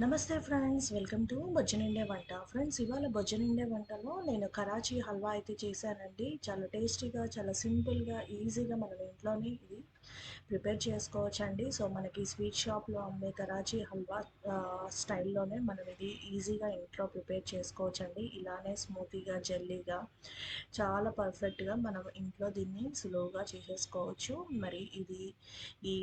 నమస్తే friends, welcome to బొజ్జనిండే వంట. Friends, ఇవాళ బొజ్జనిండే వంటలో నేను కరాచీ హల్వా అయితే చేశానండి. చాలా టేస్టీగా, చాలా సింపుల్గా, ఈజీగా మనం ఇంట్లోనే ఇది ప్రిపేర్ చేసుకోవచ్చండి. సో మనకి స్వీట్ షాప్లో అమ్మే కరాచీ హల్వా స్టైల్లోనే మనం ఇది ఈజీగా ఇంట్లో ప్రిపేర్ చేసుకోవచ్చండి. ఇలానే స్మూతీగా, జెల్లీగా, చాలా పర్ఫెక్ట్గా మనం ఇంట్లో దీన్ని సులువుగా చేసేసుకోవచ్చు. మరి ఇది ఈ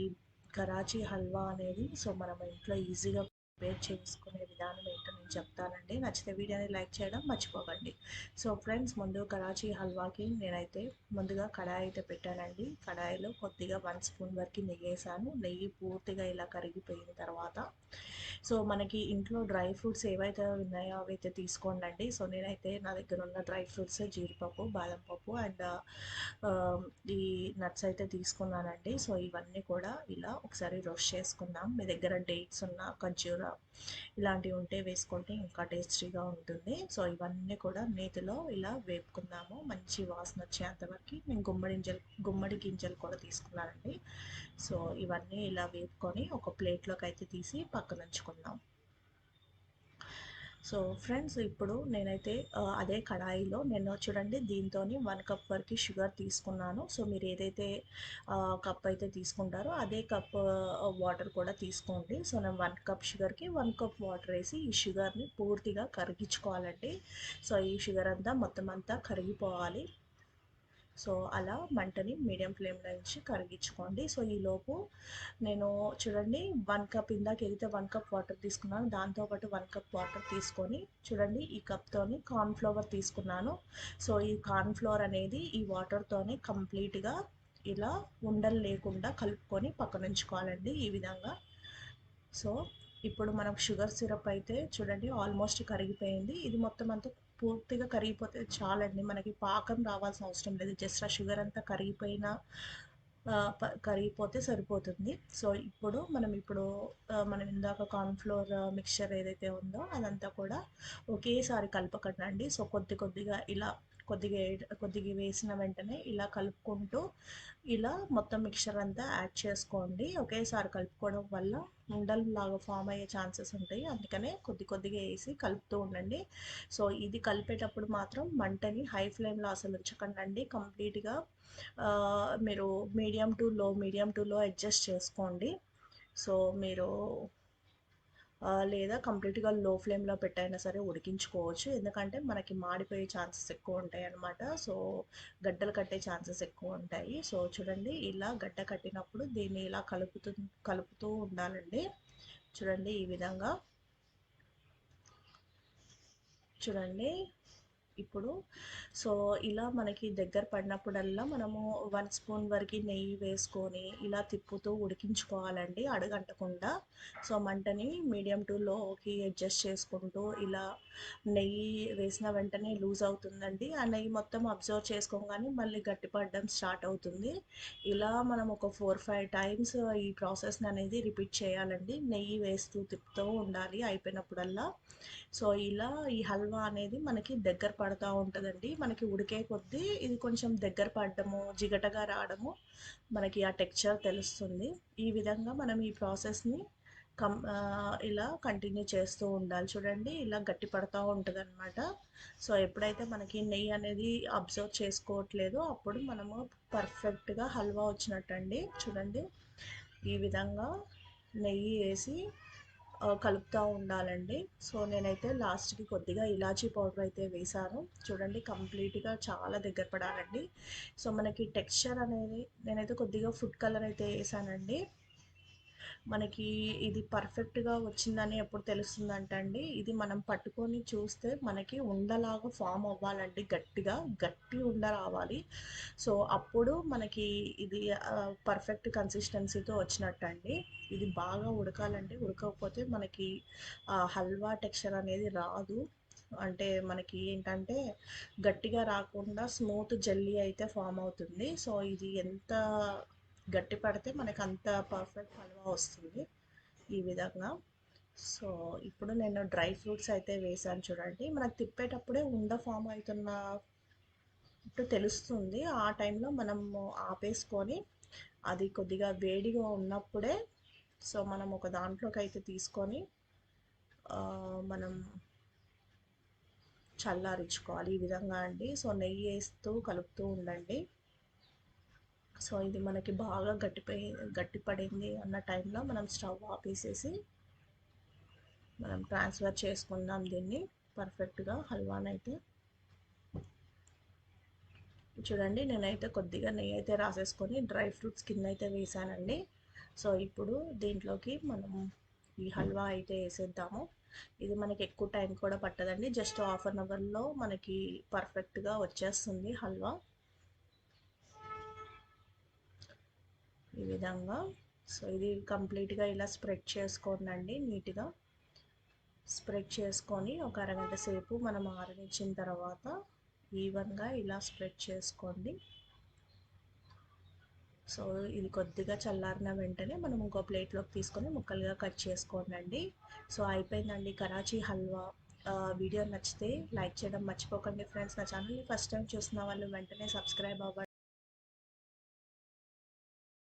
కరాచీ హల్వా అనేది మనం ఇంట్లో ఈజీగా ప్రిపేర్ చేసుకునే విధానం ఏంటో నేను చెప్తానండి. నచ్చితే వీడియోని లైక్ చేయడం మర్చిపోకండి. సో ఫ్రెండ్స్, ముందు కరాచీ హల్వాకి నేనైతే ముందుగా కడాయి అయితే పెట్టానండి. కడాయిలో కొద్దిగా 1 స్పూన్ వరకు నెయ్యి వేసాను. నెయ్యి పూర్తిగా ఇలా కరిగిపోయిన తర్వాత సో మనకి ఇంట్లో డ్రై ఫ్రూట్స్ ఏవైతే ఉన్నాయో అవైతే తీసుకోండి. సో నేనైతే నా దగ్గర ఉన్న డ్రై ఫ్రూట్స్ జీడిపప్పు, బాదం పప్పు అండ్ ఈ నట్స్ అయితే తీసుకున్నానండి. సో ఇవన్నీ కూడా ఇలా ఒకసారి రోస్ట్ చేసుకుందాం. మీ దగ్గర డేట్స్ ఉన్న ఖర్జూర ఇలాంటివి ఉంటే వేసుకుంటే ఇంకా టేస్టీగా ఉంటుంది. సో ఇవన్నీ కూడా నేతిలో ఇలా వేపుకుందాము. మంచి వాసన వచ్చేంత వరకు నేను గుమ్మడి గింజలు కూడా తీసుకున్నానండి. సో ఇవన్నీ ఇలా వేపుకొని ఒక ప్లేట్లోకి అయితే తీసి పక్కన ఉంచుకుందాం. సో ఫ్రెండ్స్, ఇప్పుడు నేనైతే అదే కడాయిలో నేను చూడండి దీంతో 1 కప్ వరకు షుగర్ తీసుకున్నాను. సో మీరు ఏదైతే కప్ అయితే తీసుకుంటారో అదే కప్ వాటర్ కూడా తీసుకోండి. సో నేను 1 కప్ షుగర్కి 1 కప్ వాటర్ వేసి ఈ షుగర్ని పూర్తిగా కరిగించుకోవాలండి. సో ఈ షుగర్ అంతా మొత్తం అంతా కరిగిపోవాలి. సో అలా మంటని మీడియం ఫ్లేమ్లో ఉంచి కరిగించుకోండి. సో ఈలోపు నేను చూడండి 1 కప్ ఇందాక ఏదైతే 1 కప్ వాటర్ తీసుకున్నాను దాంతోపాటు 1 కప్ వాటర్ తీసుకొని చూడండి ఈ కప్తోని కార్న్ఫ్లవర్ తీసుకున్నాను. సో ఈ కార్న్ఫ్లవర్ అనేది ఈ వాటర్తోనే కంప్లీట్గా ఇలా ఉండలు లేకుండా కలుపుకొని పక్కన ఉంచుకోవాలండి ఈ విధంగా. సో ఇప్పుడు మనం షుగర్ సిరప్ అయితే చూడండి ఆల్మోస్ట్ కరిగిపోయింది. ఇది మొత్తం అంతా పూర్తిగా కరిగిపోతే చాలండి. మనకి పాకం రావాల్సిన అవసరం లేదు. జస్ట్ ఆ షుగర్ అంతా కరిగిపోయిన కరిగిపోతే సరిపోతుంది. సో ఇప్పుడు మనం ఇందాక కార్న్‌ఫ్లోర్ మిక్స్చర్ ఏదైతే ఉందో అదంతా కూడా ఒకేసారి కలపకండి. సో కొద్దిగా ఇలా కొద్దిగా వేసిన వెంటనే ఇలా కలుపుకుంటూ ఇలా మొత్తం మిక్స్చర్ అంతా యాడ్ చేసుకోండి. ఒకేసారి కలుపుకోవడం వల్ల ఉండల్లాగా ఫామ్ అయ్యే ఛాన్సెస్ ఉంటాయి. అందుకనే కొద్దిగా వేసి కలుపుతూ ఉండండి. సో ఇది కలిపేటప్పుడు మాత్రం మంటని హై ఫ్లేమ్లో అసలు ఉంచకండి. కంప్లీట్గా మీరు మీడియం టు లో అడ్జస్ట్ చేసుకోండి. సో మీరు లేదా కంప్లీట్గా లో ఫ్లేమ్లో పెట్టైనా సరే ఉడికించుకోవచ్చు. ఎందుకంటే మనకి మాడిపోయే ఛాన్సెస్ ఎక్కువ ఉంటాయి అన్నమాట. సో గడ్డలు కట్టే ఛాన్సెస్ ఎక్కువ ఉంటాయి. సో చూడండి ఇలా గడ్డ కట్టినప్పుడు దీన్ని ఇలా కలుపుతూ ఉండాలండి. చూడండి ఈ విధంగా. చూడండి ఇప్పుడు సో ఇలా మనకి దగ్గర పడినప్పుడల్లా మనము 1 స్పూన్ వరకు నెయ్యి వేసుకొని ఇలా తిప్పుతూ ఉడికించుకోవాలండి అడుగంటకుండా. సో మంటని మీడియం టు లోకి అడ్జస్ట్ చేసుకుంటూ ఇలా నెయ్యి వేసిన వెంటనే లూజ్ అవుతుందండి. ఆ నెయ్యి మొత్తం అబ్జర్వ్ చేసుకోగానే మళ్ళీ గట్టిపడడం స్టార్ట్ అవుతుంది. ఇలా మనం ఒక 4-5 టైమ్స్ ఈ ప్రాసెస్ని అనేది రిపీట్ చేయాలండి. నెయ్యి వేస్తూ తిప్పుతూ ఉండాలి అయిపోయినప్పుడల్లా. సో ఇలా ఈ హల్వా అనేది మనకి దగ్గర పడతా ఉంటుందండి. మనకి ఉడికే కొద్దీ ఇది కొంచెం దగ్గర పడడము, జిగటగా రావడము మనకి ఆ టెక్స్చర్ తెలుస్తుంది. ఈ విధంగా మనం ఈ ప్రాసెస్ని ఇలా కంటిన్యూ చేస్తూ ఉండాలి. చూడండి ఇలా గట్టి పడతా ఉంటుంది అనమాట. సో ఎప్పుడైతే మనకి నెయ్యి అనేది అబ్జర్వ్ చేసుకోవట్లేదో అప్పుడు మనము పర్ఫెక్ట్గా హల్వా వచ్చినట్టండి. చూడండి ఈ విధంగా నెయ్యి వేసి కలుపుతూ ఉండాలండి. సో నేనైతే లాస్ట్కి కొద్దిగా ఇలాచీ పౌడర్ అయితే వేసాను. చూడండి కంప్లీట్గా చాలా దగ్గర పడాలండి. సో మనకి టెక్స్చర్ అనేది నేనైతే కొద్దిగా ఫుడ్ కలర్ అయితే వేసానండి. మనకి ఇది పర్ఫెక్ట్గా వచ్చిందని ఎప్పుడు తెలుస్తుందంటే అండి, ఇది మనం పట్టుకొని చూస్తే మనకి ఉండలాగా ఫామ్ అవ్వాలండి. గట్టి ఉండ రావాలి. సో అప్పుడు మనకి ఇది పర్ఫెక్ట్ కన్సిస్టెన్సీతో వచ్చినట్టండి. ఇది బాగా ఉడకాలండి. ఉడకకపోతే మనకి హల్వా టెక్స్చర్ అనేది రాదు. అంటే మనకి ఏంటంటే గట్టిగా రాకుండా స్మూత్ జెల్లీ అయితే ఫామ్ అవుతుంది. సో ఇది ఎంత గట్టి పడితే మనకు అంత పర్ఫెక్ట్ హల్వా వస్తుంది ఈ విధంగా. సో ఇప్పుడు నేను డ్రై ఫ్రూట్స్ అయితే వేసాను. చూడండి మనకు తిప్పేటప్పుడే ఫామ్ అవుతున్నట్టు తెలుస్తుంది. ఆ టైంలో మనము ఆపేసుకొని అది కొద్దిగా వేడిగా ఉన్నప్పుడే సో మనం ఒక దాంట్లోకి అయితే తీసుకొని మనం చల్లారించుకోవాలి ఈ విధంగా అండి. సో నెయ్యి వేస్తూ కలుపుతూ ఉండండి. సో ఇది మనకి బాగా గట్టిపడింది అన్న టైంలో మనం స్టవ్ ఆపేసేసి మనం ట్రాన్స్ఫర్ చేసుకుందాం దీన్ని పర్ఫెక్ట్గా హల్వానైతే. చూడండి నేనైతే కొద్దిగా నెయ్యి అయితే రాసేసుకొని డ్రై ఫ్రూట్స్ కింద అయితే వేసానండి. సో ఇప్పుడు దీంట్లోకి మనం ఈ హల్వా అయితే వేసేద్దాము. ఇది మనకి ఎక్కువ టైం కూడా పట్టదండి, జస్ట్ హాఫ్ అన్ అవర్లో మనకి పర్ఫెక్ట్గా వచ్చేస్తుంది హల్వా ఈ విధంగా. సో ఇది కంప్లీట్గా ఇలా స్ప్రెడ్ చేసుకోండి, నీట్గా స్ప్రెడ్ చేసుకొని ఒక అరగంట సేపు మనం ఆరనిచ్చిన తర్వాత ఈవెన్గా ఇలా స్ప్రెడ్ చేసుకోండి. సో ఇది కొద్దిగా చల్లారిన వెంటనే మనం ఇంకో ప్లేట్లోకి తీసుకొని ముక్కలుగా కట్ చేసుకోండి. సో అయిపోయిందండి కరాచీ హల్వా. వీడియో నచ్చితే లైక్ చేయడం మర్చిపోకండి ఫ్రెండ్స్. నా ఛానల్ని ఫస్ట్ టైం చూసిన వాళ్ళు వెంటనే సబ్స్క్రైబ్ అవ్వండి.